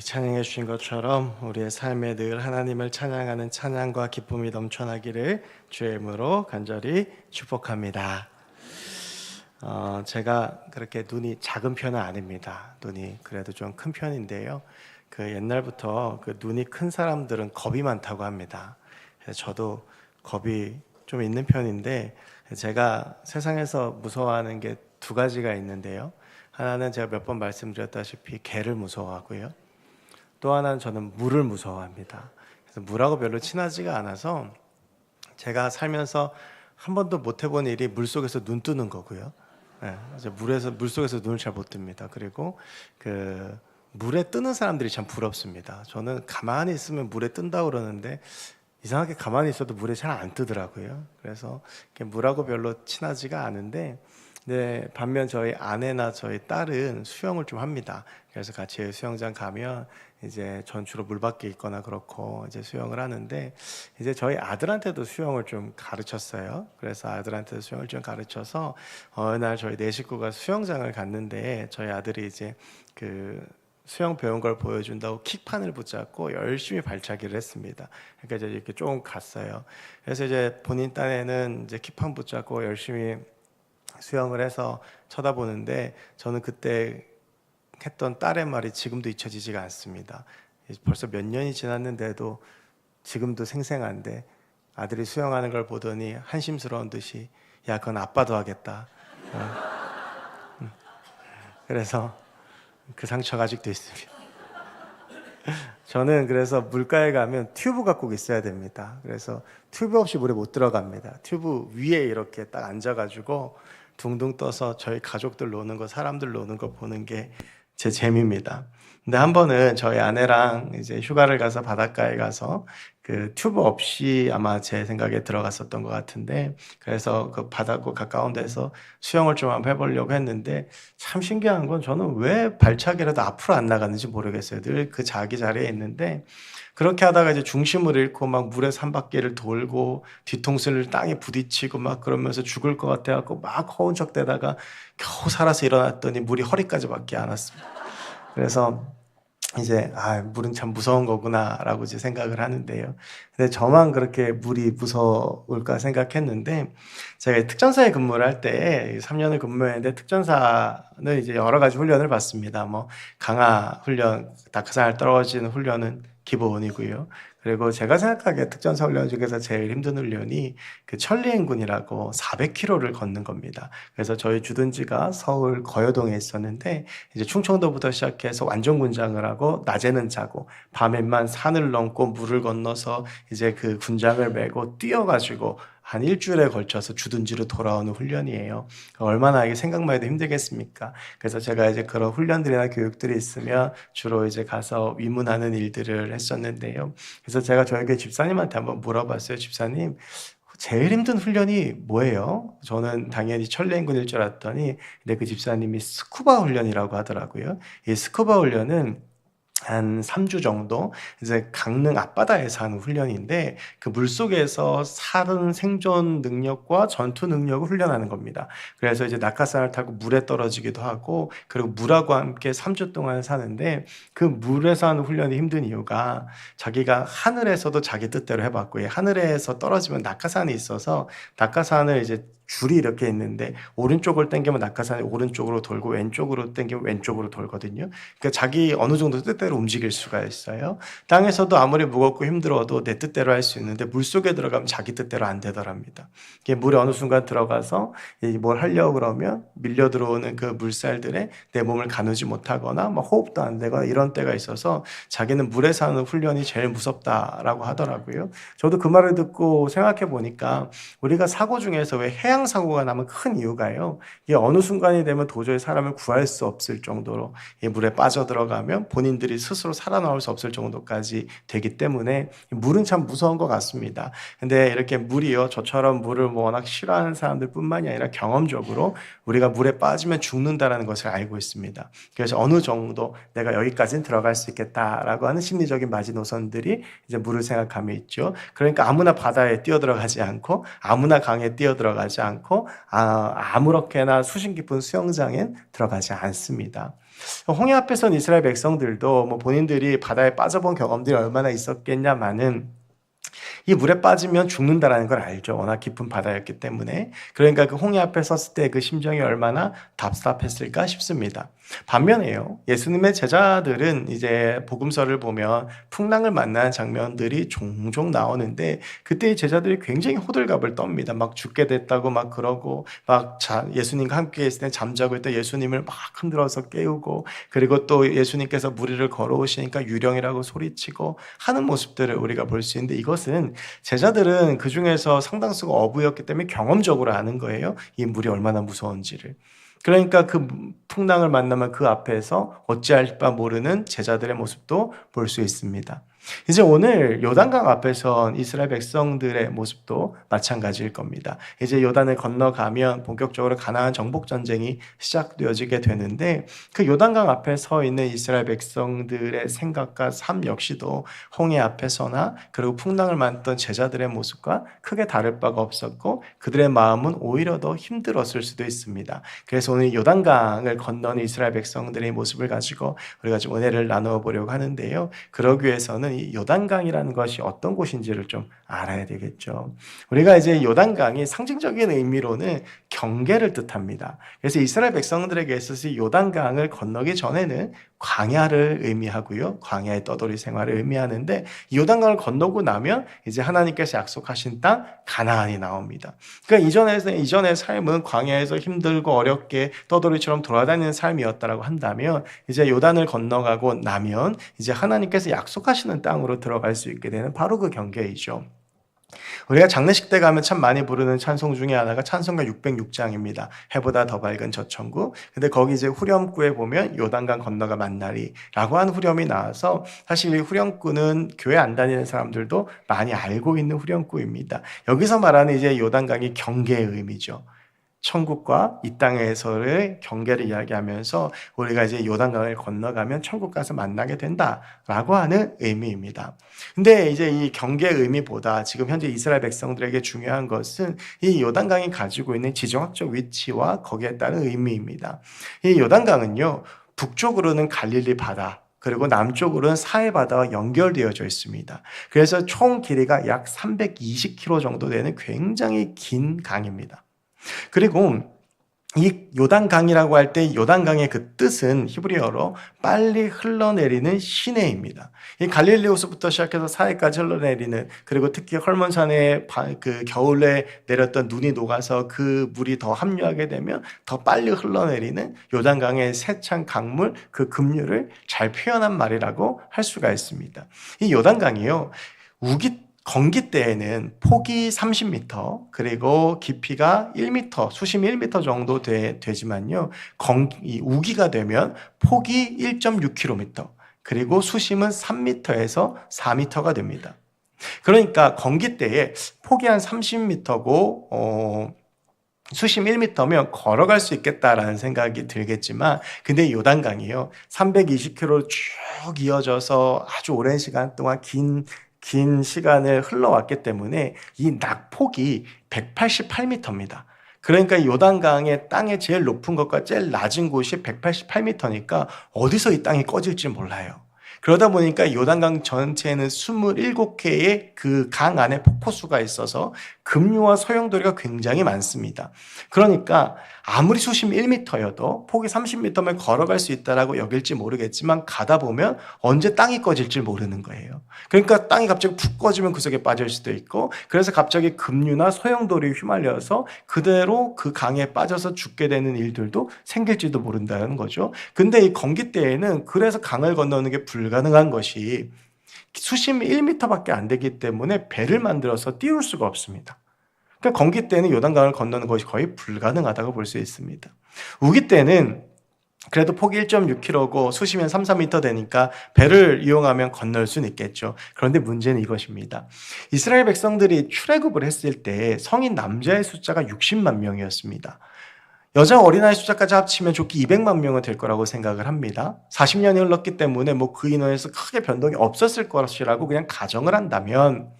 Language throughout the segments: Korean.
찬양해 주신 것처럼 우리의 삶에 늘 하나님을 찬양하는 찬양과 기쁨이 넘쳐나기를 주의 이름으로 간절히 축복합니다. 제가 그렇게 눈이 작은 편은 아닙니다. 눈이 그래도 좀 큰 편인데요. 그 옛날부터 그 눈이 큰 사람들은 겁이 많다고 합니다. 그래서 저도 겁이 좀 있는 편인데, 제가 세상에서 무서워하는 게 두 가지가 있는데요. 하나는 제가 몇 번 말씀드렸다시피 개를 무서워하고요. 또 하나는 저는 물을 무서워합니다. 그래서 물하고 별로 친하지가 않아서 제가 살면서 한 번도 못 해본 일이 물속에서 눈 뜨는 거고요. 네, 물속에서 눈을 잘 못 뜹니다. 그리고 그 물에 뜨는 사람들이 참 부럽습니다. 저는 가만히 있으면 물에 뜬다고 그러는데 이상하게 가만히 있어도 물에 잘 안 뜨더라고요. 그래서 물하고 별로 친하지가 않은데, 네, 반면 저희 아내나 저희 딸은 수영을 좀 합니다. 그래서 같이 수영장 가면 이제 전 주로 물 밖에 있거나 그렇고 이제 수영을 하는데, 이제 저희 아들한테도 수영을 좀 가르쳤어요. 그래서 아들한테도 수영을 좀 가르쳐서 어느 날 저희 네 식구가 수영장을 갔는데, 저희 아들이 이제 그 수영 배운 걸 보여준다고 킥판을 붙잡고 열심히 발차기를 했습니다. 그러니까 이제 이렇게 좀 갔어요. 그래서 이제 본인 딴에는 이제 킥판 붙잡고 열심히 수영을 해서 쳐다보는데, 저는 그때 했던 딸의 말이 지금도 잊혀지지가 않습니다. 벌써 몇 년이 지났는데도 지금도 생생한데, 아들이 수영하는 걸 보더니 한심스러운 듯이 야, 그건 아빠도 하겠다. 그래서 그 상처가 아직도 있습니다. 저는 그래서 물가에 가면 튜브가 꼭 있어야 됩니다. 그래서 튜브 없이 물에 못 들어갑니다. 튜브 위에 이렇게 딱 앉아가지고 둥둥 떠서 저희 가족들 노는 거, 사람들 노는 거 보는 게 제 재미입니다. 근데 한 번은 저희 아내랑 이제 휴가를 가서 바닷가에 가서 그 튜브 없이 아마 제 생각에 들어갔었던 것 같은데, 그래서 그 바다고 가까운 데서 수영을 좀 한번 해보려고 했는데, 참 신기한 건 저는 왜 발차기라도 앞으로 안 나가는지 모르겠어요. 늘 그 자기 자리에 있는데, 그렇게 하다가 이제 중심을 잃고 막 물에서 한 바퀴를 돌고 뒤통수를 땅에 부딪히고 막 그러면서 죽을 것 같아갖고 막 허운 척 대다가 겨우 살아서 일어났더니 물이 허리까지밖에 안 왔습니다. 그래서 이제 물은 참 무서운 거구나라고 이제 생각을 하는데요. 근데 저만 그렇게 물이 무서울까 생각했는데, 제가 특전사에 근무를 할 때 3년을 근무했는데, 특전사는 이제 여러 가지 훈련을 받습니다. 뭐 강화 훈련, 낙하산을 떨어지는 훈련은 기본이고요. 그리고 제가 생각하기에 특전사 훈련 중에서 제일 힘든 훈련이 그 천리행군이라고 400km를 걷는 겁니다. 그래서 저희 주둔지가 서울 거여동에 있었는데, 이제 충청도부터 시작해서 완전군장을 하고 낮에는 자고 밤에만 산을 넘고 물을 건너서 이제 그 군장을 메고 뛰어가지고 한 일주일에 걸쳐서 주둔지로 돌아오는 훈련이에요. 얼마나 이게 생각만 해도 힘들겠습니까? 그래서 제가 이제 그런 훈련들이나 교육들이 있으면 주로 이제 가서 위문하는 일들을 했었는데요. 그래서 제가 저희 교회 집사님한테 한번 물어봤어요. 집사님, 제일 힘든 훈련이 뭐예요? 저는 당연히 천리행군일 줄 알았더니, 근데 그 집사님이 스쿠버 훈련이라고 하더라고요. 이 스쿠버 훈련은 한 3주 정도 이제 강릉 앞바다에서 하는 훈련인데, 그 물속에서 사는 생존 능력과 전투 능력을 훈련하는 겁니다. 그래서 이제 낙하산을 타고 물에 떨어지기도 하고, 그리고 물하고 함께 3주 동안 사는데, 그 물에서 하는 훈련이 힘든 이유가, 자기가 하늘에서도 자기 뜻대로 해봤고, 하늘에서 떨어지면 낙하산이 있어서 낙하산을 이제 줄이 이렇게 있는데, 오른쪽을 당기면 낙하산이 오른쪽으로 돌고 왼쪽으로 당기면 왼쪽으로 돌거든요. 그러니까 자기 어느 정도 뜻대로 움직일 수가 있어요. 땅에서도 아무리 무겁고 힘들어도 내 뜻대로 할 수 있는데, 물속에 들어가면 자기 뜻대로 안 되더랍니다. 이게 물에 어느 순간 들어가서 뭘 하려고 그러면 밀려 들어오는 그 물살들에 내 몸을 가누지 못하거나 막 호흡도 안 되거나 이런 때가 있어서, 자기는 물에 사는 훈련이 제일 무섭다라고 하더라고요. 저도 그 말을 듣고 생각해 보니까, 우리가 사고 중에서 왜 해양 사고가 나면 큰 이유가요, 이게 어느 순간이 되면 도저히 사람을 구할 수 없을 정도로 이 물에 빠져들어가면 본인들이 스스로 살아나올 수 없을 정도까지 되기 때문에 물은 참 무서운 것 같습니다. 근데 이렇게 물이요, 저처럼 물을 워낙 싫어하는 사람들 뿐만이 아니라 경험적으로 우리가 물에 빠지면 죽는다라는 것을 알고 있습니다. 그래서 어느 정도 내가 여기까지는 들어갈 수 있겠다라고 하는 심리적인 마지노선들이 이제 물을 생각함에 있죠. 그러니까 아무나 바다에 뛰어들어가지 않고 아무나 강에 뛰어들어가지 않고 아무렇게나 수심 깊은 수영장엔 들어가지 않습니다. 홍해 앞에선 이스라엘 백성들도 뭐 본인들이 바다에 빠져본 경험들이 얼마나 있었겠냐마는 이 물에 빠지면 죽는다라는 걸 알죠. 워낙 깊은 바다였기 때문에. 그러니까 그 홍해 앞에 섰을 때 그 심정이 얼마나 답답했을까 싶습니다. 반면에요, 예수님의 제자들은 이제 복음서를 보면 풍랑을 만난 장면들이 종종 나오는데 그때 이 제자들이 굉장히 호들갑을 떱니다. 막 죽게 됐다고 막 그러고 막 예수님과 함께 있을 때 잠자고 있던 예수님을 막 흔들어서 깨우고, 그리고 또 예수님께서 물 위를 걸어오시니까 유령이라고 소리치고 하는 모습들을 우리가 볼 수 있는데, 이것은 제자들은 그 중에서 상당수가 어부였기 때문에 경험적으로 아는 거예요. 이 물이 얼마나 무서운지를. 그러니까 그 풍랑을 만나면 그 앞에서 어찌할 바 모르는 제자들의 모습도 볼 수 있습니다. 이제 오늘 요단강 앞에선 이스라엘 백성들의 모습도 마찬가지일 겁니다. 이제 요단을 건너가면 본격적으로 가나안 정복 전쟁이 시작되어지게 되는데, 그 요단강 앞에 서 있는 이스라엘 백성들의 생각과 삶 역시도 홍해 앞에서나 그리고 풍랑을 만났던 제자들의 모습과 크게 다를 바가 없었고, 그들의 마음은 오히려 더 힘들었을 수도 있습니다. 그래서 오늘 요단강을 건너는 이스라엘 백성들의 모습을 가지고 우리가 좀 은혜를 나누어 보려고 하는데요. 그러기 위해서는 이 요단강이라는 것이 어떤 곳인지를 좀 알아야 되겠죠. 우리가 이제 요단강이 상징적인 의미로는 경계를 뜻합니다. 그래서 이스라엘 백성들에게 있어서 요단강을 건너기 전에는 광야를 의미하고요, 광야의 떠돌이 생활을 의미하는데, 이 요단강을 건너고 나면 이제 하나님께서 약속하신 땅 가나안이 나옵니다. 그러니까 이전의 삶은 광야에서 힘들고 어렵게 떠돌이처럼 돌아다니는 삶이었다라고 한다면, 이제 요단을 건너가고 나면 이제 하나님께서 약속하시는 땅으로 들어갈 수 있게 되는 바로 그 경계이죠. 우리가 장례식 때 가면 참 많이 부르는 찬송 중에 하나가 찬송가 606장입니다. 해보다 더 밝은 저 천국. 근데 거기 이제 후렴구에 보면 요단강 건너가 만나리 라고 하는 후렴이 나와서, 사실 이 후렴구는 교회 안 다니는 사람들도 많이 알고 있는 후렴구입니다. 여기서 말하는 이제 요단강이 경계의 의미죠. 천국과 이 땅에서의 경계를 이야기하면서 우리가 이제 요단강을 건너가면 천국 가서 만나게 된다라고 하는 의미입니다. 근데 이제 이 경계의 의미보다 지금 현재 이스라엘 백성들에게 중요한 것은 이 요단강이 가지고 있는 지정학적 위치와 거기에 따른 의미입니다. 이 요단강은요, 북쪽으로는 갈릴리 바다, 그리고 남쪽으로는 사해 바다와 연결되어져 있습니다. 그래서 총 길이가 약 320km 정도 되는 굉장히 긴 강입니다. 그리고 이 요단강이라고 할 때 요단강의 그 뜻은 히브리어로 빨리 흘러내리는 시내입니다. 이 갈릴리 호수부터 시작해서 사해까지 흘러내리는, 그리고 특히 헐몬산에 그 겨울에 내렸던 눈이 녹아서 그 물이 더 함유하게 되면 더 빨리 흘러내리는 요단강의 세찬 강물, 그 급류를 잘 표현한 말이라고 할 수가 있습니다. 이 요단강이요, 건기 때에는 폭이 30m, 그리고 깊이가 1m, 수심이 1m 정도 되지만요, 우기가 되면 폭이 1.6km, 그리고 수심은 3m에서 4m가 됩니다. 그러니까 건기 때에 폭이 한 30m고 수심 1m면 걸어갈 수 있겠다라는 생각이 들겠지만, 근데 요단강이요, 320km 쭉 이어져서 아주 오랜 시간 동안 긴 시간을 흘러왔기 때문에 이 낙폭이 188m입니다. 그러니까 요단강의 땅의 제일 높은 것과 제일 낮은 곳이 188m니까 어디서 이 땅이 꺼질지 몰라요. 그러다 보니까 요단강 전체에는 27개의 그 강 안에 폭포수가 있어서 급류와 소용돌이가 굉장히 많습니다. 그러니까 아무리 수심 1m여도 폭이 30m면 걸어갈 수 있다라고 여길지 모르겠지만, 가다 보면 언제 땅이 꺼질지 모르는 거예요. 그러니까 땅이 갑자기 푹 꺼지면 그 속에 빠질 수도 있고, 그래서 갑자기 급류나 소용돌이에 휘말려서 그대로 그 강에 빠져서 죽게 되는 일들도 생길지도 모른다는 거죠. 근데 이 건기 때에는 그래서 강을 건너는 게 불가능한 것이, 수심이 1m밖에 안 되기 때문에 배를 만들어서 띄울 수가 없습니다. 그러니까 건기 때는 요단강을 건너는 것이 거의 불가능하다고 볼 수 있습니다. 우기 때는 그래도 폭이 1.6km고 수심이 3-4m 되니까 배를 이용하면 건널 수는 있겠죠. 그런데 문제는 이것입니다. 이스라엘 백성들이 출애굽을 했을 때 성인 남자의 숫자가 60만 명이었습니다. 여자 어린아이 숫자까지 합치면 좋게 200만 명은 될 거라고 생각을 합니다. 40년이 흘렀기 때문에 그 인원에서 크게 변동이 없었을 것이라고 그냥 가정을 한다면,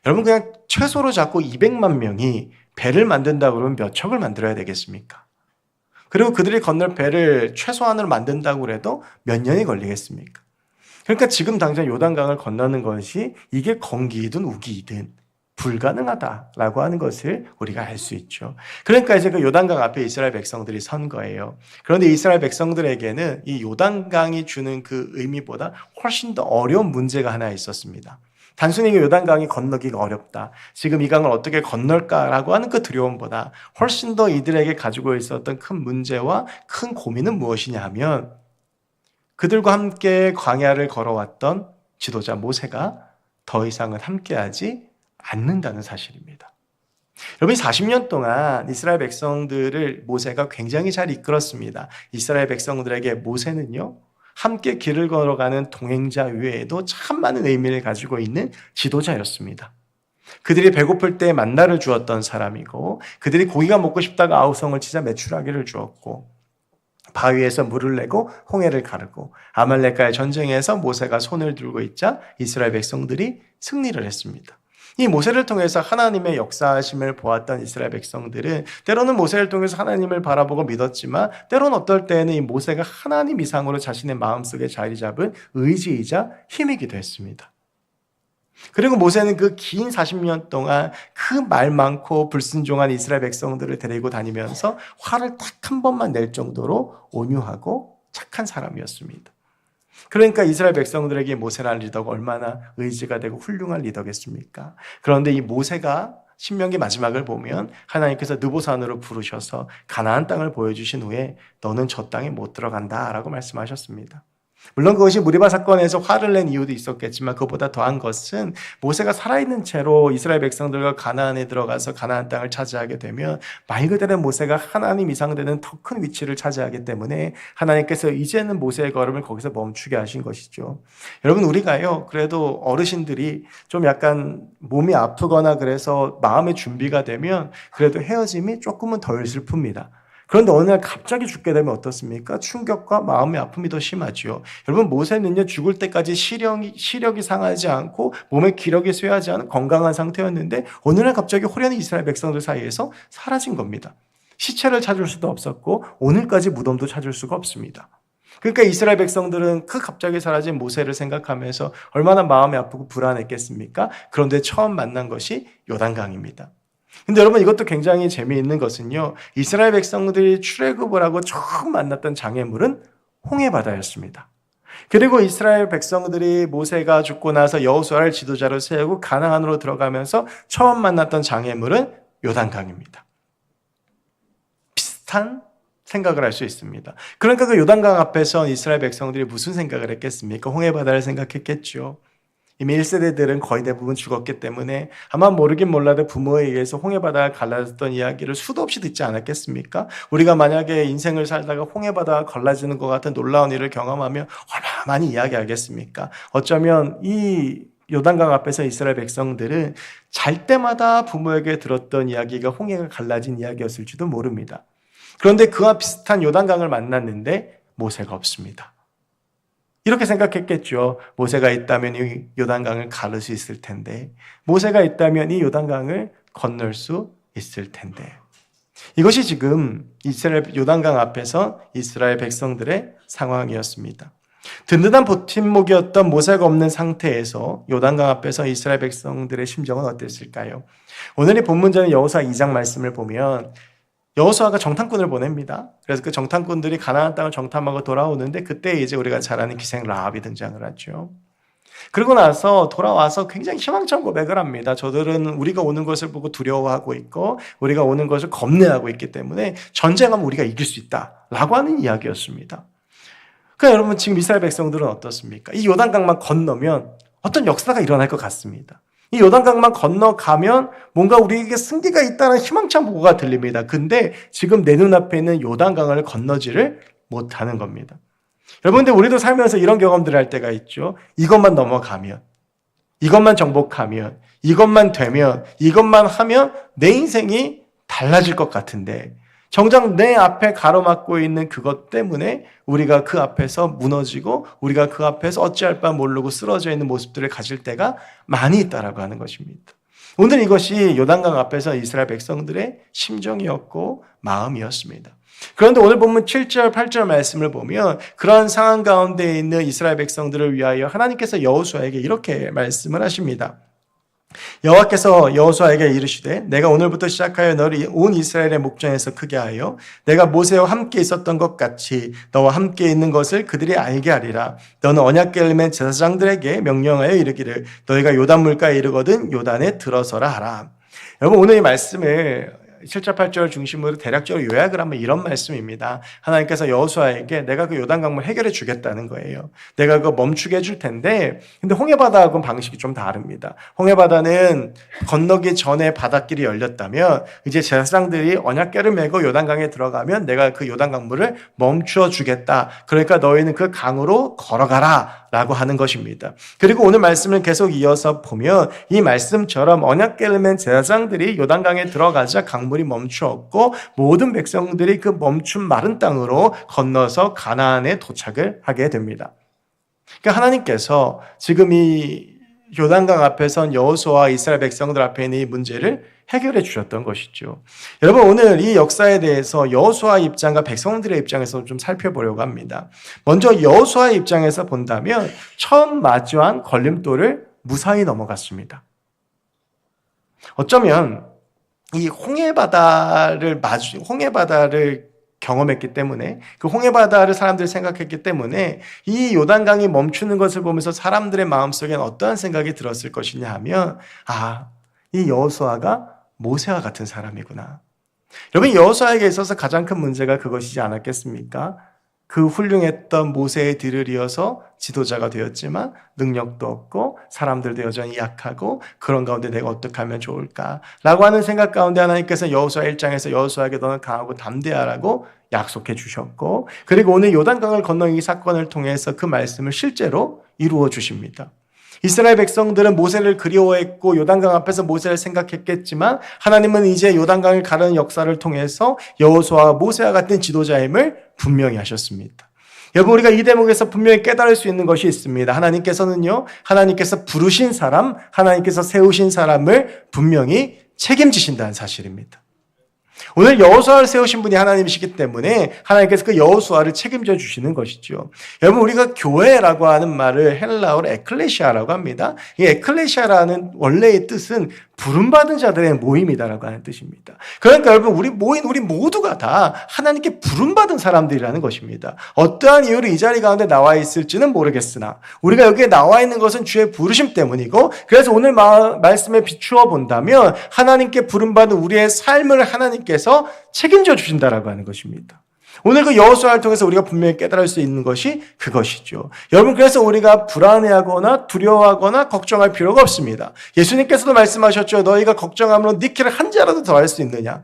여러분 그냥 최소로 잡고 200만 명이 배를 만든다 그러면 몇 척을 만들어야 되겠습니까? 그리고 그들이 건널 배를 최소한으로 만든다고 해도 몇 년이 걸리겠습니까? 그러니까 지금 당장 요단강을 건너는 것이 이게 건기이든 우기이든 불가능하다라고 하는 것을 우리가 알 수 있죠. 그러니까 이제 그 요단강 앞에 이스라엘 백성들이 선 거예요. 그런데 이스라엘 백성들에게는 이 요단강이 주는 그 의미보다 훨씬 더 어려운 문제가 하나 있었습니다. 단순히 요단강이 건너기가 어렵다. 지금 이 강을 어떻게 건널까라고 하는 그 두려움보다 훨씬 더 이들에게 가지고 있었던 큰 문제와 큰 고민은 무엇이냐 하면 그들과 함께 광야를 걸어왔던 지도자 모세가 더 이상은 함께하지 않는다는 사실입니다. 여러분 40년 동안 이스라엘 백성들을 모세가 굉장히 잘 이끌었습니다. 이스라엘 백성들에게 모세는요, 함께 길을 걸어가는 동행자 외에도 참 많은 의미를 가지고 있는 지도자였습니다. 그들이 배고플 때 만나를 주었던 사람이고, 그들이 고기가 먹고 싶다가 아우성을 치자 메추라기를 주었고, 바위에서 물을 내고 홍해를 가르고, 아말렉과의 전쟁에서 모세가 손을 들고 있자 이스라엘 백성들이 승리를 했습니다. 이 모세를 통해서 하나님의 역사하심을 보았던 이스라엘 백성들은 때로는 모세를 통해서 하나님을 바라보고 믿었지만 때로는 어떨 때는 이 모세가 하나님 이상으로 자신의 마음속에 자리 잡은 의지이자 힘이기도 했습니다. 그리고 모세는 그 긴 40년 동안 그 말 많고 불순종한 이스라엘 백성들을 데리고 다니면서 화를 딱 한 번만 낼 정도로 온유하고 착한 사람이었습니다. 그러니까 이스라엘 백성들에게 모세라는 리더가 얼마나 의지가 되고 훌륭한 리더겠습니까? 그런데 이 모세가 신명기 마지막을 보면 하나님께서 느보산으로 부르셔서 가나안 땅을 보여주신 후에 너는 저 땅에 못 들어간다라고 말씀하셨습니다. 물론 그것이 무리바 사건에서 화를 낸 이유도 있었겠지만 그보다 더한 것은 모세가 살아있는 채로 이스라엘 백성들과 가나안에 들어가서 가나안 땅을 차지하게 되면 말 그대로 모세가 하나님 이상 되는 더 큰 위치를 차지하기 때문에 하나님께서 이제는 모세의 걸음을 거기서 멈추게 하신 것이죠. 여러분 우리가요 그래도 어르신들이 좀 약간 몸이 아프거나 그래서 마음의 준비가 되면 그래도 헤어짐이 조금은 덜 슬픕니다. 그런데 어느 날 갑자기 죽게 되면 어떻습니까? 충격과 마음의 아픔이 더 심하지요. 여러분 모세는요 죽을 때까지 시력이 상하지 않고 몸의 기력이 쇠하지 않은 건강한 상태였는데 어느 날 갑자기 호련히 이스라엘 백성들 사이에서 사라진 겁니다. 시체를 찾을 수도 없었고 오늘까지 무덤도 찾을 수가 없습니다. 그러니까 이스라엘 백성들은 그 갑자기 사라진 모세를 생각하면서 얼마나 마음이 아프고 불안했겠습니까? 그런데 처음 만난 것이 요단강입니다. 근데 여러분 이것도 굉장히 재미있는 것은요. 이스라엘 백성들이 출애굽을 하고 처음 만났던 장애물은 홍해바다였습니다. 그리고 이스라엘 백성들이 모세가 죽고 나서 여호수아를 지도자로 세우고 가나안으로 들어가면서 처음 만났던 장애물은 요단강입니다. 비슷한 생각을 할 수 있습니다. 그러니까 그 요단강 앞에서 이스라엘 백성들이 무슨 생각을 했겠습니까? 홍해바다를 생각했겠죠. 이미 1세대들은 거의 대부분 죽었기 때문에 아마 모르긴 몰라도 부모에 의해서 홍해바다가 갈라졌던 이야기를 수도 없이 듣지 않았겠습니까? 우리가 만약에 인생을 살다가 홍해바다가 갈라지는 것 같은 놀라운 일을 경험하면 얼마나 많이 이야기하겠습니까? 어쩌면 이 요단강 앞에서 이스라엘 백성들은 잘 때마다 부모에게 들었던 이야기가 홍해가 갈라진 이야기였을지도 모릅니다. 그런데 그와 비슷한 요단강을 만났는데 모세가 없습니다. 이렇게 생각했겠죠. 모세가 있다면 이 요단강을 가를 수 있을 텐데, 모세가 있다면 이 요단강을 건널 수 있을 텐데. 이것이 지금 이스라엘 요단강 앞에서 이스라엘 백성들의 상황이었습니다. 든든한 버팀목이었던 모세가 없는 상태에서 요단강 앞에서 이스라엘 백성들의 심정은 어땠을까요? 오늘의 본문자는 여호수아 2장 말씀을 보면 여호수아가 정탐꾼을 보냅니다. 그래서 그 정탐꾼들이 가나안 땅을 정탐하고 돌아오는데 그때 이제 우리가 잘 아는 기생 라합이 등장을 하죠. 그러고 나서 돌아와서 굉장히 희망찬 고백을 합니다. 저들은 우리가 오는 것을 보고 두려워하고 있고 우리가 오는 것을 겁내하고 있기 때문에 전쟁하면 우리가 이길 수 있다라고 하는 이야기였습니다. 그러니까 여러분 지금 이스라엘 백성들은 어떻습니까? 이 요단강만 건너면 어떤 역사가 일어날 것 같습니다. 이 요단강만 건너가면 뭔가 우리에게 승리가 있다는 희망찬 보고가 들립니다. 근데 지금 내 눈앞에 있는 요단강을 건너지를 못하는 겁니다. 여러분들 우리도 살면서 이런 경험들을 할 때가 있죠. 이것만 넘어가면, 이것만 정복하면, 이것만 되면, 이것만 하면 내 인생이 달라질 것 같은데 정작 내 앞에 가로막고 있는 그것 때문에 우리가 그 앞에서 무너지고 우리가 그 앞에서 어찌할 바 모르고 쓰러져 있는 모습들을 가질 때가 많이 있다라고 하는 것입니다. 오늘 이것이 요단강 앞에서 이스라엘 백성들의 심정이었고 마음이었습니다. 그런데 오늘 본문 7절, 8절 말씀을 보면 그런 상황 가운데 있는 이스라엘 백성들을 위하여 하나님께서 여호수아에게 이렇게 말씀을 하십니다. 여호와께서 여호수아에게 이르시되 내가 오늘부터 시작하여 너를 온 이스라엘의 목전에서 크게 하여 내가 모세와 함께 있었던 것 같이 너와 함께 있는 것을 그들이 알게 하리라. 너는 언약궤를 맨 제사장들에게 명령하여 이르기를 너희가 요단 물가에 이르거든 요단에 들어서라 하라. 여러분 오늘 이 말씀을 7절 8절 중심으로 대략적으로 요약을 하면 이런 말씀입니다. 하나님께서 여호수아에게 내가 그 요단강물 해결해 주겠다는 거예요. 내가 그거 멈추게 해줄 텐데 근데 홍해바다하고는 방식이 좀 다릅니다. 홍해바다는 건너기 전에 바닷길이 열렸다면 이제 제사장들이 언약궤를 메고 요단강에 들어가면 내가 그 요단강물을 멈추어 주겠다. 그러니까 너희는 그 강으로 걸어가라 라고 하는 것입니다. 그리고 오늘 말씀을 계속 이어서 보면 이 말씀처럼 언약궤를 맨 제사장들이 요단강에 들어가자 강물이 멈추었고 모든 백성들이 그 멈춘 마른 땅으로 건너서 가나안에 도착을 하게 됩니다. 그러니까 하나님께서 지금 이 요단강 앞에 선 여호수아와 이스라엘 백성들 앞에 있는 이 문제를 해결해 주셨던 것이죠. 여러분 오늘 이 역사에 대해서 여호수아 입장과 백성들의 입장에서 좀 살펴보려고 합니다. 먼저 여호수아 입장에서 본다면 처음 마주한 걸림돌을 무사히 넘어갔습니다. 어쩌면 이 홍해바다를 경험했기 때문에 그 홍해바다를 사람들이 생각했기 때문에 이 요단강이 멈추는 것을 보면서 사람들의 마음속엔 어떠한 생각이 들었을 것이냐 하면 이 여호수아가 모세와 같은 사람이구나. 여러분 여호수아에게 있어서 가장 큰 문제가 그것이지 않았겠습니까? 그 훌륭했던 모세의 뒤를 이어서 지도자가 되었지만 능력도 없고 사람들도 여전히 약하고 그런 가운데 내가 어떻게 하면 좋을까? 라고 하는 생각 가운데 하나님께서 여호수아 1장에서 여호수아에게 너는 강하고 담대하라고 약속해 주셨고 그리고 오늘 요단강을 건너 이 사건을 통해서 그 말씀을 실제로 이루어 주십니다. 이스라엘 백성들은 모세를 그리워했고 요단강 앞에서 모세를 생각했겠지만 하나님은 이제 요단강을 가르는 역사를 통해서 여호수아와 모세와 같은 지도자임을 분명히 하셨습니다. 여러분 우리가 이 대목에서 분명히 깨달을 수 있는 것이 있습니다. 하나님께서 부르신 사람, 하나님께서 세우신 사람을 분명히 책임지신다는 사실입니다. 오늘 여호수아를 세우신 분이 하나님이시기 때문에 하나님께서 그 여호수아를 책임져 주시는 것이죠. 여러분 우리가 교회라고 하는 말을 헬라어로 에클레시아라고 합니다. 이 에클레시아라는 원래의 뜻은 부름받은 자들의 모임이다라고 하는 뜻입니다. 그러니까 여러분 우리 모두가 다 하나님께 부름받은 사람들이라는 것입니다. 어떠한 이유로 이 자리 가운데 나와 있을지는 모르겠으나 우리가 여기에 나와 있는 것은 주의 부르심 때문이고 그래서 오늘 말씀에 비추어 본다면 하나님께 부름받은 우리의 삶을 하나님께서 책임져 주신다라고 하는 것입니다. 오늘 그 여호수아를 통해서 우리가 분명히 깨달을 수 있는 것이 그것이죠. 여러분 그래서 우리가 불안해하거나 두려워하거나 걱정할 필요가 없습니다. 예수님께서도 말씀하셨죠. 너희가 걱정함으로 네 키를 한 자라도 더할 수 있느냐.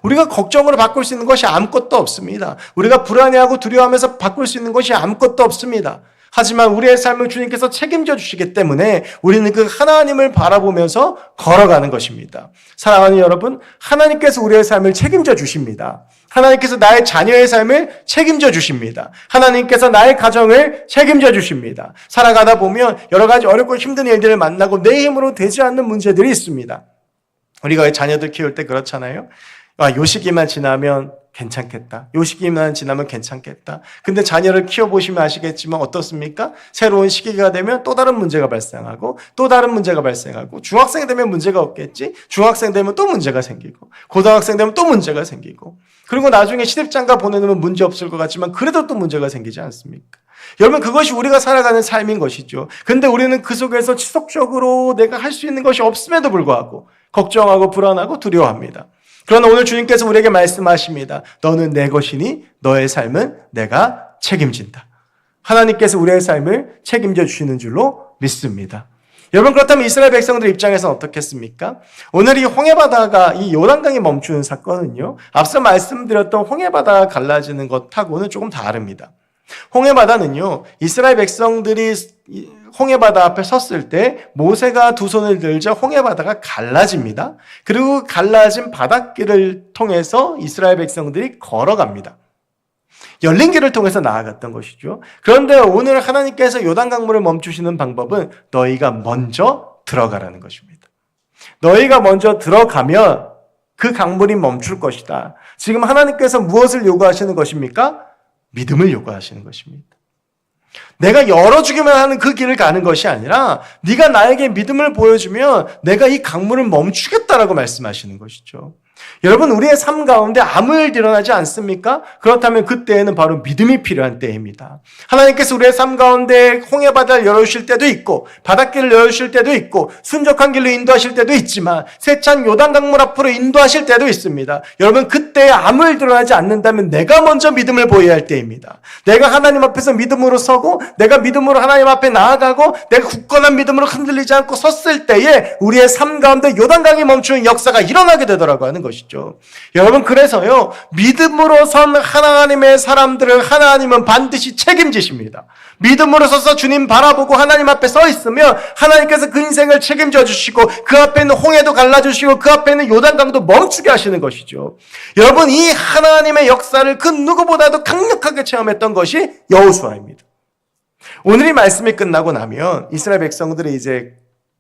우리가 걱정으로 바꿀 수 있는 것이 아무것도 없습니다. 우리가 불안해하고 두려워하면서 바꿀 수 있는 것이 아무것도 없습니다. 하지만 우리의 삶을 주님께서 책임져 주시기 때문에 우리는 그 하나님을 바라보면서 걸어가는 것입니다. 사랑하는 여러분, 하나님께서 우리의 삶을 책임져 주십니다. 하나님께서 나의 자녀의 삶을 책임져 주십니다. 하나님께서 나의 가정을 책임져 주십니다. 살아가다 보면 여러 가지 어렵고 힘든 일들을 만나고 내 힘으로 되지 않는 문제들이 있습니다. 우리가 자녀들 키울 때 그렇잖아요. 요 시기만 지나면 괜찮겠다. 요 시기만 지나면 괜찮겠다. 근데 자녀를 키워보시면 아시겠지만 어떻습니까? 새로운 시기가 되면 또 다른 문제가 발생하고 또 다른 문제가 발생하고 중학생 되면 문제가 없겠지. 중학생 되면 또 문제가 생기고 고등학생 되면 또 문제가 생기고 그리고 나중에 시집장가 보내놓으면 문제 없을 것 같지만 그래도 또 문제가 생기지 않습니까? 여러분 그것이 우리가 살아가는 삶인 것이죠. 근데 우리는 그 속에서 지속적으로 내가 할 수 있는 것이 없음에도 불구하고 걱정하고 불안하고 두려워합니다. 그러나 오늘 주님께서 우리에게 말씀하십니다. 너는 내 것이니 너의 삶은 내가 책임진다. 하나님께서 우리의 삶을 책임져 주시는 줄로 믿습니다. 여러분 그렇다면 이스라엘 백성들 입장에서는 어떻겠습니까? 오늘 이 홍해바다가 이 요단강이 멈추는 사건은요. 앞서 말씀드렸던 홍해바다가 갈라지는 것하고는 조금 다릅니다. 홍해바다는요. 이스라엘 백성들이 홍해바다 앞에 섰을 때 모세가 두 손을 들자 홍해바다가 갈라집니다. 그리고 갈라진 바닷길을 통해서 이스라엘 백성들이 걸어갑니다. 열린 길을 통해서 나아갔던 것이죠. 그런데 오늘 하나님께서 요단강물을 멈추시는 방법은 너희가 먼저 들어가라는 것입니다. 너희가 먼저 들어가면 그 강물이 멈출 것이다. 지금 하나님께서 무엇을 요구하시는 것입니까? 믿음을 요구하시는 것입니다. 내가 열어주기만 하는 그 길을 가는 것이 아니라 네가 나에게 믿음을 보여주면 내가 이 강물을 멈추겠다라고 말씀하시는 것이죠. 여러분, 우리의 삶 가운데 아무 일 일어나지 않습니까? 그렇다면 그때에는 바로 믿음이 필요한 때입니다. 하나님께서 우리의 삶 가운데 홍해바다를 열어주실 때도 있고 바닷길을 열어주실 때도 있고 순적한 길로 인도하실 때도 있지만 세찬 요단강물 앞으로 인도하실 때도 있습니다. 여러분, 그때에 아무 일 일어나지 않는다면 내가 먼저 믿음을 보여야 할 때입니다. 내가 하나님 앞에서 믿음으로 서고 내가 믿음으로 하나님 앞에 나아가고 내가 굳건한 믿음으로 흔들리지 않고 섰을 때에 우리의 삶 가운데 요단강이 멈추는 역사가 일어나게 되더라고 하는 것이죠. 여러분, 그래서요, 믿음으로 선 하나님의 사람들을 하나님은 반드시 책임지십니다. 믿음으로 서서 주님 바라보고 하나님 앞에 서 있으면 하나님께서 그 인생을 책임져 주시고 그 앞에 있는 홍해도 갈라주시고 그 앞에 있는 요단강도 멈추게 하시는 것이죠. 여러분, 이 하나님의 역사를 그 누구보다도 강력하게 체험했던 것이 여호수아입니다. 오늘 이 말씀이 끝나고 나면 이스라엘 백성들이 이제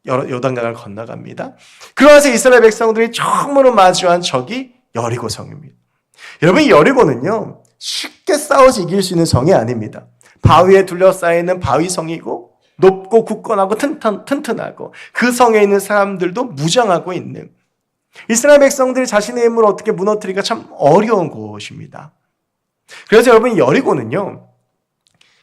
요단강을 건너갑니다. 그러면서 이스라엘 백성들이 처음으로 마주한 적이 여리고성입니다. 여러분, 이 여리고는요, 쉽게 싸워서 이길 수 있는 성이 아닙니다. 바위에 둘러싸이는 바위성이고 높고 굳건하고 튼튼하고 그 성에 있는 사람들도 무장하고 있는 이스라엘 백성들이 자신의 힘으로 어떻게 무너뜨리기가 참 어려운 곳입니다. 그래서 여러분, 여리고는요,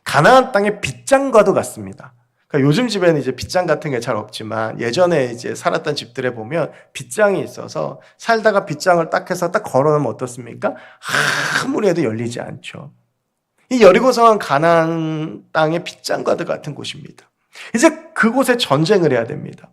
가나안 땅의 빗장과도 같습니다. 그러니까 요즘 집에는 이제 빗장 같은 게 잘 없지만 예전에 이제 살았던 집들에 보면 빗장이 있어서 살다가 빗장을 딱 해서 딱 걸어놓으면 어떻습니까? 아무리 해도 열리지 않죠. 이 여리고성은 가나안 땅의 빗장과도 같은 곳입니다. 이제 그곳에 전쟁을 해야 됩니다.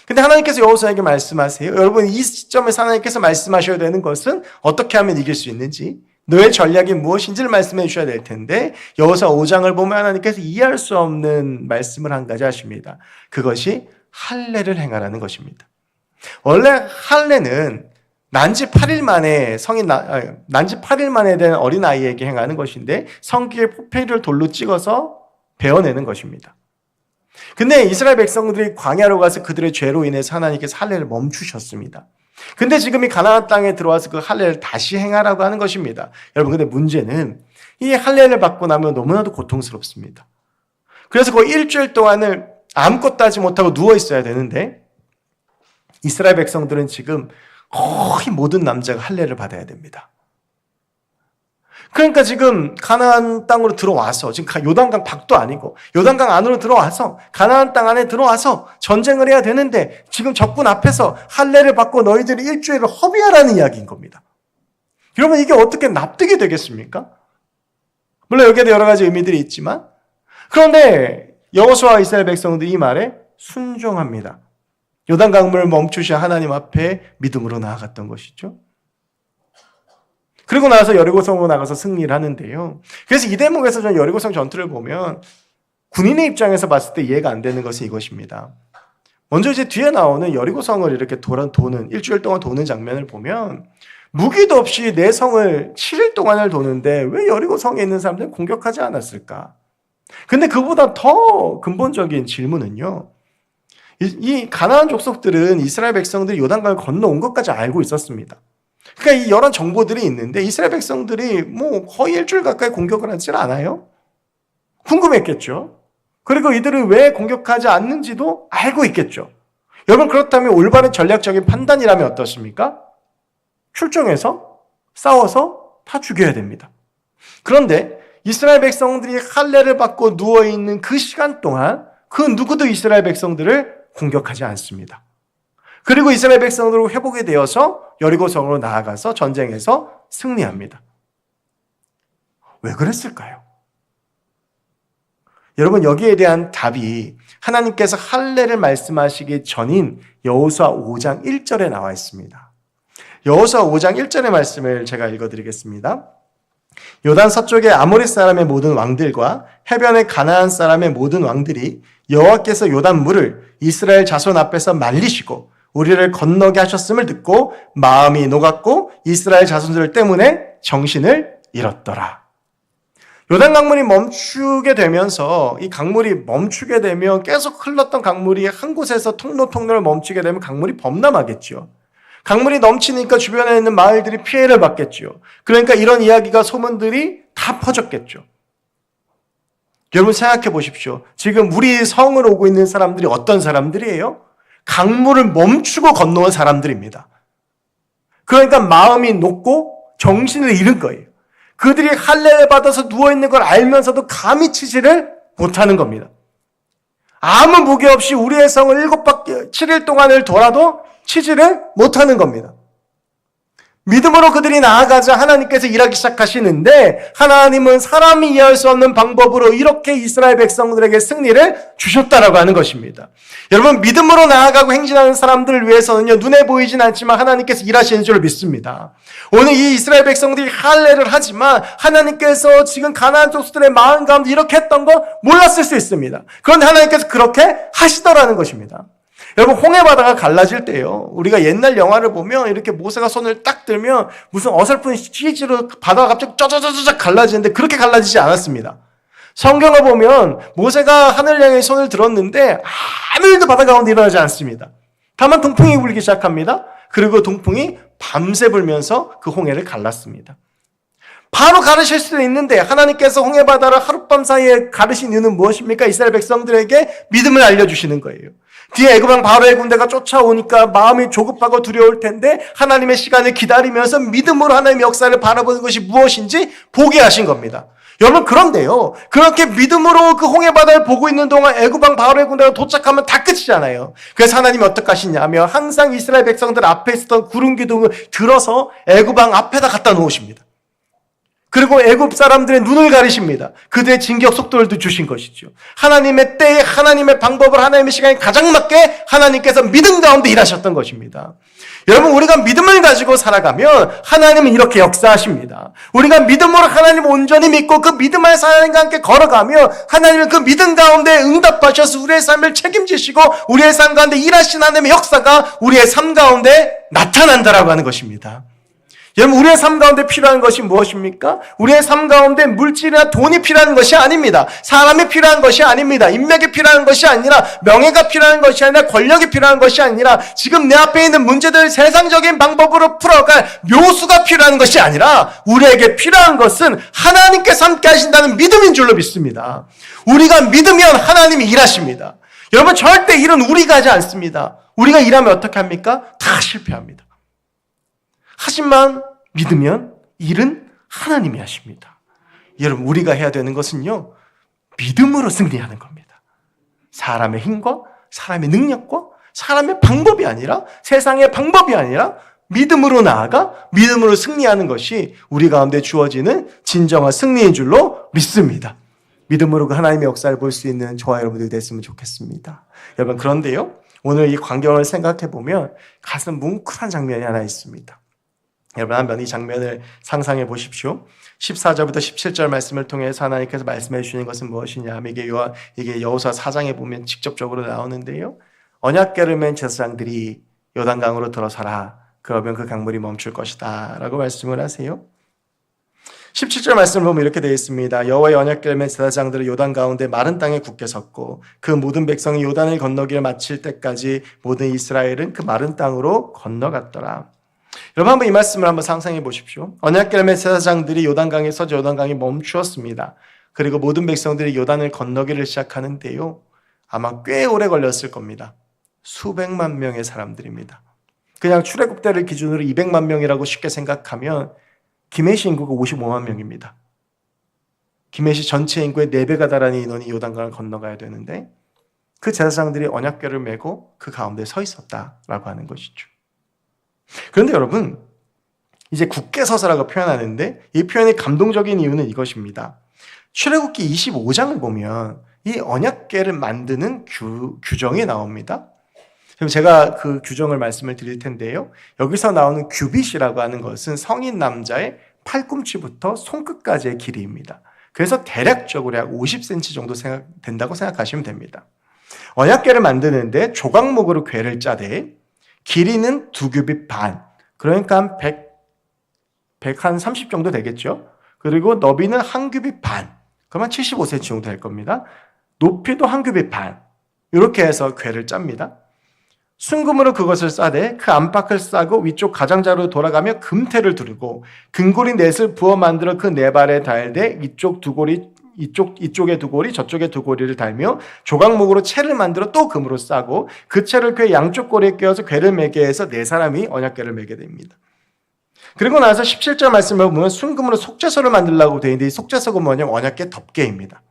근데 하나님께서 여호수아에게 말씀하세요. 여러분, 이 시점에서 하나님께서 말씀하셔야 되는 것은 어떻게 하면 이길 수 있는지, 너의 전략이 무엇인지를 말씀해 주셔야 될 텐데 여호수아 5장을 보면 하나님께서 이해할 수 없는 말씀을 한 가지 하십니다. 그것이 할례를 행하라는 것입니다. 원래 할례는 난지 8일 만에 된 어린아이에게 행하는 것인데 성기의 포폐를 돌로 찍어서 베어내는 것입니다. 근데 이스라엘 백성들이 광야로 가서 그들의 죄로 인해서 하나님께서 할례를 멈추셨습니다. 근데 지금 이 가나안 땅에 들어와서 그 할례를 다시 행하라고 하는 것입니다. 여러분, 근데 문제는 이 할례를 받고 나면 너무나도 고통스럽습니다. 그래서 거의 일주일 동안을 아무것도 하지 못하고 누워 있어야 되는데 이스라엘 백성들은 지금 거의 모든 남자가 할례를 받아야 됩니다. 그러니까 지금 가나안 땅으로 들어와서 지금 요단강 밖도 아니고 요단강 안으로 들어와서 가나안 땅 안에 들어와서 전쟁을 해야 되는데 지금 적군 앞에서 할례를 받고 너희들이 일주일을 허비하라는 이야기인 겁니다. 여러분, 이게 어떻게 납득이 되겠습니까? 물론 여기에도 여러 가지 의미들이 있지만 그런데 여호수아와 이스라엘 백성들이 이 말에 순종합니다. 요단강물을 멈추신 하나님 앞에 믿음으로 나아갔던 것이죠. 그리고 나서 여리고성으로 나가서 승리를 하는데요. 그래서 이 대목에서 저는 여리고성 전투를 보면 군인의 입장에서 봤을 때 이해가 안 되는 것은 이것입니다. 먼저 이제 뒤에 나오는 여리고성을 이렇게 도는 일주일 동안 도는 장면을 보면 무기도 없이 내 성을 7일 동안을 도는데 왜 여리고성에 있는 사람들은 공격하지 않았을까? 근데 그보다 더 근본적인 질문은요. 이 가나안 족속들은 이스라엘 백성들이 요단강을 건너온 것까지 알고 있었습니다. 그러니까 이 여러 정보들이 있는데 이스라엘 백성들이 뭐 거의 일주일 가까이 공격을 하지 않아요? 궁금했겠죠. 그리고 이들은 왜 공격하지 않는지도 알고 있겠죠. 여러분, 그렇다면 올바른 전략적인 판단이라면 어떻습니까? 출정해서 싸워서 다 죽여야 됩니다. 그런데 이스라엘 백성들이 할례를 받고 누워있는 그 시간 동안 그 누구도 이스라엘 백성들을 공격하지 않습니다. 그리고 이스라엘 백성들로 회복이 되어서 여리고성으로 나아가서 전쟁에서 승리합니다. 왜 그랬을까요? 여러분, 여기에 대한 답이 하나님께서 할례를 말씀하시기 전인 여호수아 5장 1절에 나와 있습니다. 여호수아 5장 1절의 말씀을 제가 읽어드리겠습니다. 요단 서쪽의 아모리 사람의 모든 왕들과 해변의 가나안 사람의 모든 왕들이 여호와께서 요단 물을 이스라엘 자손 앞에서 말리시고 우리를 건너게 하셨음을 듣고 마음이 녹았고 이스라엘 자손들 때문에 정신을 잃었더라. 요단 강물이 멈추게 되면서 이 강물이 멈추게 되면 계속 흘렀던 강물이 한 곳에서 통로를 멈추게 되면 강물이 범람하겠죠. 강물이 넘치니까 주변에 있는 마을들이 피해를 받겠죠. 그러니까 이런 이야기가 소문들이 다 퍼졌겠죠. 여러분 생각해 보십시오. 지금 우리 성을 오고 있는 사람들이 어떤 사람들이에요? 강물을 멈추고 건너온 사람들입니다. 그러니까 마음이 녹고 정신을 잃은 거예요. 그들이 할례를 받아서 누워있는 걸 알면서도 감히 치지를 못하는 겁니다. 아무 무게 없이 우리의 성을 7일 동안을 돌아도 치지를 못하는 겁니다. 믿음으로 그들이 나아가자 하나님께서 일하기 시작하시는데 하나님은 사람이 이해할 수 없는 방법으로 이렇게 이스라엘 백성들에게 승리를 주셨다라고 하는 것입니다. 여러분 믿음으로 나아가고 행진하는 사람들을 위해서는요 눈에 보이진 않지만 하나님께서 일하시는 줄 믿습니다. 오늘 이 이스라엘 백성들이 할례를 하지만 하나님께서 지금 가나안 족속들의 마음 가운데 이렇게 했던 거 몰랐을 수 있습니다. 그런데 하나님께서 그렇게 하시더라는 것입니다. 여러분 홍해바다가 갈라질 때요 우리가 옛날 영화를 보면 이렇게 모세가 손을 딱 들면 무슨 어설픈 CG로 바다가 갑자기 쩌저저저적 갈라지는데 그렇게 갈라지지 않았습니다. 성경을 보면 모세가 하늘 향해 손을 들었는데 아무 일도 바다 가운데 일어나지 않습니다. 다만 동풍이 불기 시작합니다. 그리고 동풍이 밤새 불면서 그 홍해를 갈랐습니다. 바로 가르실 수도 있는데 하나님께서 홍해바다를 하룻밤 사이에 가르신 이유는 무엇입니까? 이스라엘 백성들에게 믿음을 알려주시는 거예요. 뒤에 애굽왕 바로의 군대가 쫓아오니까 마음이 조급하고 두려울 텐데 하나님의 시간을 기다리면서 믿음으로 하나님의 역사를 바라보는 것이 무엇인지 보게 하신 겁니다. 여러분 그런데요 그렇게 믿음으로 그 홍해바다를 보고 있는 동안 애굽왕 바로의 군대가 도착하면 다 끝이잖아요. 그래서 하나님이 어떻게 하시냐면 항상 이스라엘 백성들 앞에 있었던 구름 기둥을 들어서 애굽왕 앞에다 갖다 놓으십니다. 그리고 애굽 사람들의 눈을 가리십니다. 그들의 진격 속도를 주신 것이죠. 하나님의 때에 하나님의 방법을 하나님의 시간에 가장 맞게 하나님께서 믿음 가운데 일하셨던 것입니다. 여러분 우리가 믿음을 가지고 살아가면 하나님은 이렇게 역사하십니다. 우리가 믿음으로 하나님을 온전히 믿고 그 믿음 안에서 하나님과 함께 걸어가면 하나님은 그 믿음 가운데 응답하셔서 우리의 삶을 책임지시고 우리의 삶 가운데 일하신 하나님의 역사가 우리의 삶 가운데 나타난다라고 하는 것입니다. 여러분 우리의 삶 가운데 필요한 것이 무엇입니까? 우리의 삶 가운데 물질이나 돈이 필요한 것이 아닙니다. 사람이 필요한 것이 아닙니다. 인맥이 필요한 것이 아니라 명예가 필요한 것이 아니라 권력이 필요한 것이 아니라 지금 내 앞에 있는 문제들을 세상적인 방법으로 풀어갈 묘수가 필요한 것이 아니라 우리에게 필요한 것은 하나님께서 함께 하신다는 믿음인 줄로 믿습니다. 우리가 믿으면 하나님이 일하십니다. 여러분 절대 일은 우리가 하지 않습니다. 우리가 일하면 어떻게 합니까? 다 실패합니다. 하지만 믿으면 일은 하나님이 하십니다. 여러분 우리가 해야 되는 것은요 믿음으로 승리하는 겁니다. 사람의 힘과 사람의 능력과 사람의 방법이 아니라 세상의 방법이 아니라 믿음으로 나아가 믿음으로 승리하는 것이 우리 가운데 주어지는 진정한 승리인 줄로 믿습니다. 믿음으로 그 하나님의 역사를 볼 수 있는 저와 여러분들이 됐으면 좋겠습니다. 여러분 그런데요 오늘 이 광경을 생각해 보면 가슴 뭉클한 장면이 하나 있습니다. 여러분 한번 이 장면을 상상해 보십시오. 14절부터 17절 말씀을 통해서 하나님께서 말씀해 주시는 것은 무엇이냐 하면 이게 여호수아 4장에 보면 직접적으로 나오는데요. 언약궤를 맨 제사장들이 요단강으로 들어서라. 그러면 그 강물이 멈출 것이다 라고 말씀을 하세요. 17절 말씀을 보면 이렇게 되어 있습니다. 여호와의 언약궤를 맨 제사장들은 요단 가운데 마른 땅에 굳게 섰고 그 모든 백성이 요단을 건너기를 마칠 때까지 모든 이스라엘은 그 마른 땅으로 건너갔더라. 여러분 한번 이 말씀을 한번 상상해 보십시오. 언약궤를 맨 제사장들이 요단강에 서자 요단강이 멈추었습니다. 그리고 모든 백성들이 요단을 건너기를 시작하는데요. 아마 꽤 오래 걸렸을 겁니다. 수백만 명의 사람들입니다. 그냥 출애굽 때를 기준으로 200만 명이라고 쉽게 생각하면 김해시 인구가 55만 명입니다. 김해시 전체 인구의 4배가 달하는 인원이 요단강을 건너가야 되는데 그 제사장들이 언약궤를 메고 그 가운데 서 있었다라고 하는 것이죠. 그런데 여러분 이제 굳게 서서라고 표현하는데 이 표현이 감동적인 이유는 이것입니다. 출애굽기 25장을 보면 이 언약궤를 만드는 규정이 나옵니다. 그럼 제가 그 규정을 말씀을 드릴 텐데요. 여기서 나오는 규빗이라고 하는 것은 성인 남자의 팔꿈치부터 손끝까지의 길이입니다. 그래서 대략적으로 약 50cm 정도 된다고 생각하시면 됩니다. 언약궤를 만드는데 조각목으로 궤를 짜되 길이는 2규빗 반, 그러니까 한 130 정도 되겠죠. 그리고 너비는 1규빗 반, 그러면 75cm 정도 될 겁니다. 높이도 한 규빗 반. 이렇게 해서 궤를 짭니다. 순금으로 그것을 싸되 그 안팎을 싸고 위쪽 가장자로 돌아가며 금태를 두르고 금고리 넷을 부어 만들어 그 네 발에 달되 이쪽에 두 고리 저쪽에 두 고리를 달며 조각목으로 채를 만들어 또 금으로 싸고 그 채를 궤 양쪽 고리에 껴서 궤를 매게 해서 네 사람이 언약궤를 매게 됩니다. 그리고 나서 17절 말씀을 보면 순금으로 속죄소를 만들려고 되어 있는데 이 속죄소가 뭐냐면 언약궤 덮개입니다.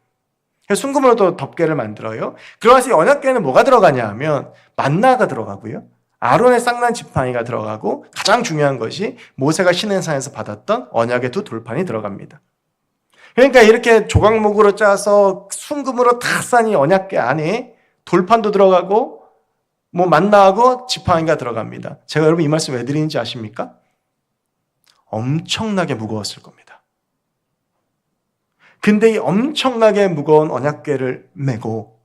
순금으로도 덮개를 만들어요. 그래서 이 언약궤에는 뭐가 들어가냐 하면 만나가 들어가고요. 아론의 쌍난 지팡이가 들어가고 가장 중요한 것이 모세가 시내산에서 받았던 언약의 두 돌판이 들어갑니다. 그러니까 이렇게 조각목으로 짜서 순금으로 다 싼 이 언약궤 안에 돌판도 들어가고 만나하고 지팡이가 들어갑니다. 제가 여러분 이 말씀 왜 드리는지 아십니까? 엄청나게 무거웠을 겁니다. 근데 이 엄청나게 무거운 언약궤를 메고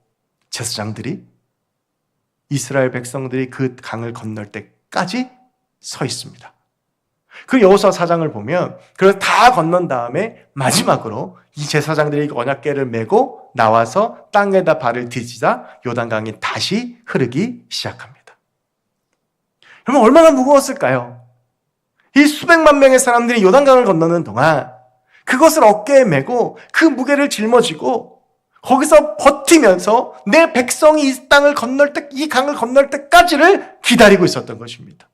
제사장들이 이스라엘 백성들이 그 강을 건널 때까지 서 있습니다. 그 여호수아 4장을 보면 그래서 다 건넌 다음에 마지막으로 이 제사장들이 언약궤를 메고 나와서 땅에다 발을 디디자 요단강이 다시 흐르기 시작합니다. 그러면 얼마나 무거웠을까요? 이 수백만 명의 사람들이 요단강을 건너는 동안 그것을 어깨에 메고 그 무게를 짊어지고 거기서 버티면서 내 백성이 이 땅을 건널 때, 이 강을 건널 때까지를 기다리고 있었던 것입니다.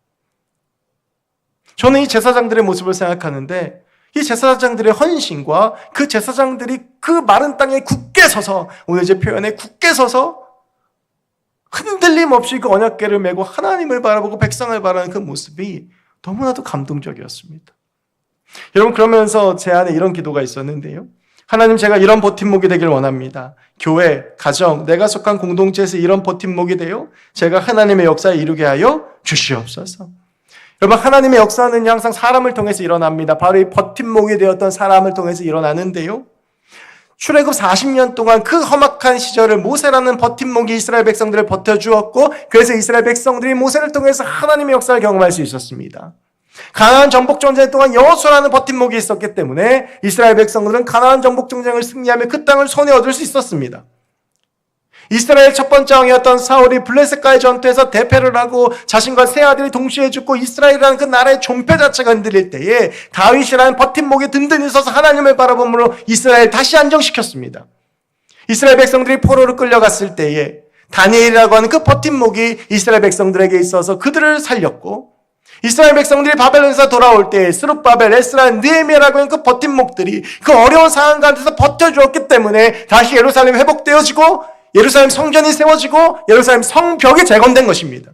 저는 이 제사장들의 모습을 생각하는데 이 제사장들의 헌신과 그 제사장들이 그 마른 땅에 굳게 서서 오늘 제 표현에 굳게 서서 흔들림 없이 그 언약궤를 메고 하나님을 바라보고 백성을 바라보는 그 모습이 너무나도 감동적이었습니다. 여러분 그러면서 제 안에 이런 기도가 있었는데요. 하나님 제가 이런 버팀목이 되길 원합니다. 교회, 가정, 내가 속한 공동체에서 이런 버팀목이 되어 제가 하나님의 역사에 이루게 하여 주시옵소서. 여러분 하나님의 역사는 항상 사람을 통해서 일어납니다. 바로 이 버팀목이 되었던 사람을 통해서 일어나는데요. 출애굽 40년 동안 그 험악한 시절을 모세라는 버팀목이 이스라엘 백성들을 버텨주었고 그래서 이스라엘 백성들이 모세를 통해서 하나님의 역사를 경험할 수 있었습니다. 가나안 정복전쟁 동안 여호수아라는 버팀목이 있었기 때문에 이스라엘 백성들은 가나안 정복전쟁을 승리하며 그 땅을 손에 얻을 수 있었습니다. 이스라엘 첫 번째 왕이었던 사울이 블레셋과의 전투에서 대패를 하고 자신과 세 아들이 동시에 죽고 이스라엘이라는 그 나라의 존폐 자체가 흔들릴 때에 다윗이라는 버팀목이 든든히 서서 하나님을 바라봄으로 이스라엘 다시 안정시켰습니다. 이스라엘 백성들이 포로로 끌려갔을 때에 다니엘이라고 하는 그 버팀목이 이스라엘 백성들에게 있어서 그들을 살렸고 이스라엘 백성들이 바벨론에서 돌아올 때 스룹바벨, 에스라, 느헤미야라고 하는 그 버팀목들이 그 어려운 상황 가운데서 버텨주었기 때문에 다시 예루살렘이 회복되어지고 예루살렘 성전이 세워지고 예루살렘 성벽이 재건된 것입니다.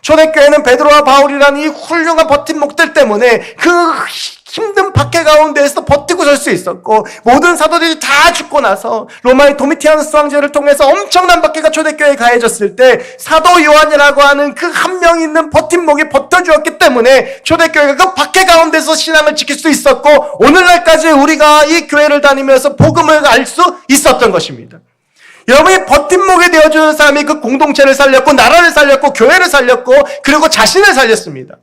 초대교회는 베드로와 바울이라는 이 훌륭한 버팀목들 때문에 그 힘든 박해 가운데에서 버티고 설 수 있었고 모든 사도들이 다 죽고 나서 로마의 도미티아누스 황제를 통해서 엄청난 박해가 초대교회에 가해졌을 때 사도 요한이라고 하는 그 한 명 있는 버팀목이 버텨주었기 때문에 초대교회가 그 박해 가운데서 신앙을 지킬 수 있었고 오늘날까지 우리가 이 교회를 다니면서 복음을 알 수 있었던 것입니다. 여러분이 버팀목이 되어주는 사람이 그 공동체를 살렸고 나라를 살렸고 교회를 살렸고 그리고 자신을 살렸습니다.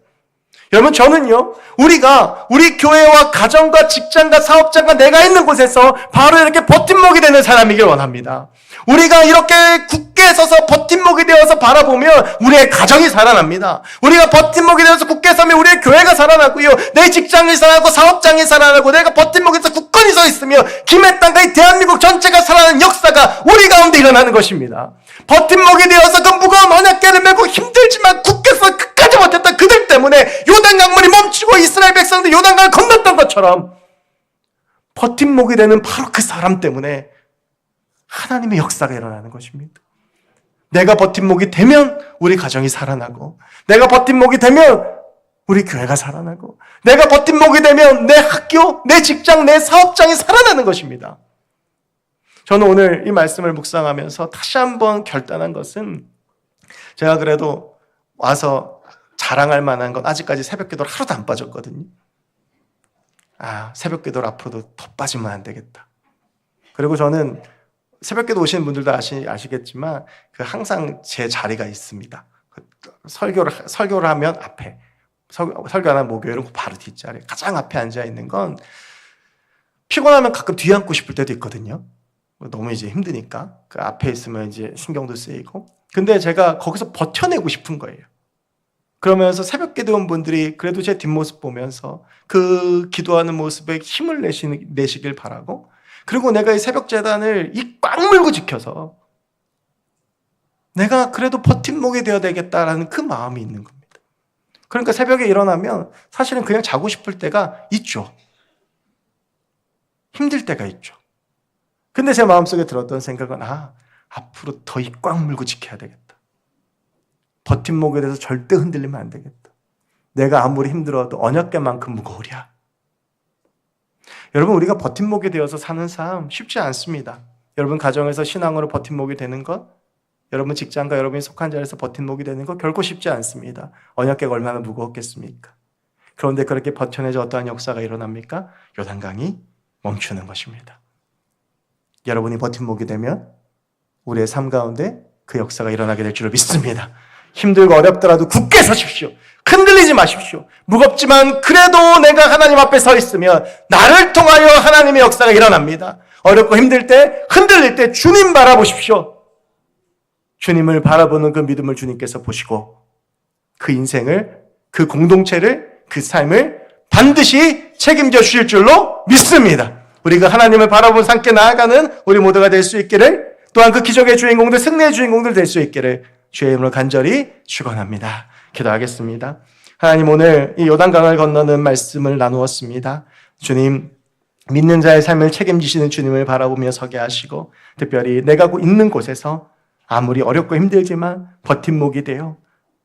여러분 저는요 우리가 우리 교회와 가정과 직장과 사업장과 내가 있는 곳에서 바로 이렇게 버팀목이 되는 사람이길 원합니다. 우리가 이렇게 굳게 서서 버팀목이 되어서 바라보면 우리의 가정이 살아납니다. 우리가 버팀목이 되어서 굳게 서면 우리의 교회가 살아나고요. 내 직장이 살아나고 사업장이 살아나고 내가 버팀목에서 굳건히 서 있으면 김해 땅과 이 대한민국 전체가 살아나는 역사가 우리 가운데 일어나는 것입니다. 버팀목이 되어서 그 무거운 언약궤를 메고 힘들지만 굳게 서 끝까지 버텼던 그들 때문에 요단 강물이 멈추고 이스라엘 백성들이 요단강을 건넜던 것처럼 버팀목이 되는 바로 그 사람 때문에 하나님의 역사가 일어나는 것입니다. 내가 버팀목이 되면 우리 가정이 살아나고 내가 버팀목이 되면 우리 교회가 살아나고 내가 버팀목이 되면 내 학교, 내 직장, 내 사업장이 살아나는 것입니다. 저는 오늘 이 말씀을 묵상하면서 다시 한번 결단한 것은 제가 그래도 와서 자랑할 만한 건 아직까지 새벽기도를 하루도 안 빠졌거든요. 새벽기도를 앞으로도 더 빠지면 안 되겠다. 그리고 저는 새벽기도 오시는 분들도 아시겠지만 항상 제 자리가 있습니다. 설교를 하면 앞에, 설교하는 목요일은 바로 뒷자리 가장 앞에 앉아 있는 건 피곤하면 가끔 뒤에 앉고 싶을 때도 있거든요. 너무 이제 힘드니까. 그 앞에 있으면 이제 신경도 쓰이고. 근데 제가 거기서 버텨내고 싶은 거예요. 그러면서 새벽 기도원 분들이 그래도 제 뒷모습 보면서 그 기도하는 모습에 힘을 내시길 바라고, 그리고 내가 이 새벽 재단을 이 꽉 물고 지켜서 내가 그래도 버팀목이 되어야 되겠다라는 그 마음이 있는 겁니다. 그러니까 새벽에 일어나면 사실은 그냥 자고 싶을 때가 있죠. 힘들 때가 있죠. 근데 제 마음속에 들었던 생각은 앞으로 더 이 꽉 물고 지켜야 되겠다. 버팀목에 대해서 절대 흔들리면 안 되겠다. 내가 아무리 힘들어도 언약궤만큼 무거우랴. 여러분, 우리가 버팀목이 되어서 사는 삶 쉽지 않습니다. 여러분 가정에서 신앙으로 버팀목이 되는 것, 여러분 직장과 여러분이 속한 자리에서 버팀목이 되는 것 결코 쉽지 않습니다. 언약궤가 얼마나 무거웠겠습니까? 그런데 그렇게 버텨내자 어떠한 역사가 일어납니까? 요단강이 멈추는 것입니다. 여러분이 버팀목이 되면 우리의 삶 가운데 그 역사가 일어나게 될 줄을 믿습니다. 힘들고 어렵더라도 굳게 서십시오. 흔들리지 마십시오. 무겁지만 그래도 내가 하나님 앞에 서 있으면 나를 통하여 하나님의 역사가 일어납니다. 어렵고 힘들 때, 흔들릴 때 주님 바라보십시오. 주님을 바라보는 그 믿음을 주님께서 보시고 그 인생을, 그 공동체를, 그 삶을 반드시 책임져 주실 줄로 믿습니다. 우리가 하나님을 바라보면서 함께 나아가는 우리 모두가 될 수 있기를, 또한 그 기적의 주인공들, 승리의 주인공들 될 수 있기를 주의 이름으로 간절히 축원합니다. 기도하겠습니다. 하나님, 오늘 이 요단강을 건너는 말씀을 나누었습니다. 주님, 믿는 자의 삶을 책임지시는 주님을 바라보며 서게 하시고, 특별히 내가 있는 곳에서 아무리 어렵고 힘들지만 버팀목이 되어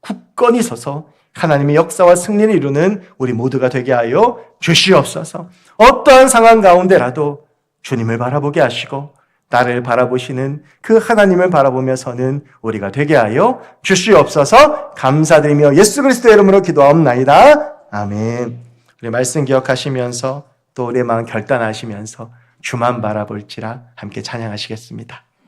굳건히 서서 하나님의 역사와 승리를 이루는 우리 모두가 되게 하여 주시옵소서. 어떠한 상황 가운데라도 주님을 바라보게 하시고 나를 바라보시는 그 하나님을 바라보며 서는 우리가 되게 하여 주시옵소서. 감사드리며 예수 그리스도의 이름으로 기도하옵나이다. 아멘. 우리 말씀 기억하시면서 또 우리의 마음 결단하시면서 주만 바라볼지라 함께 찬양하시겠습니다.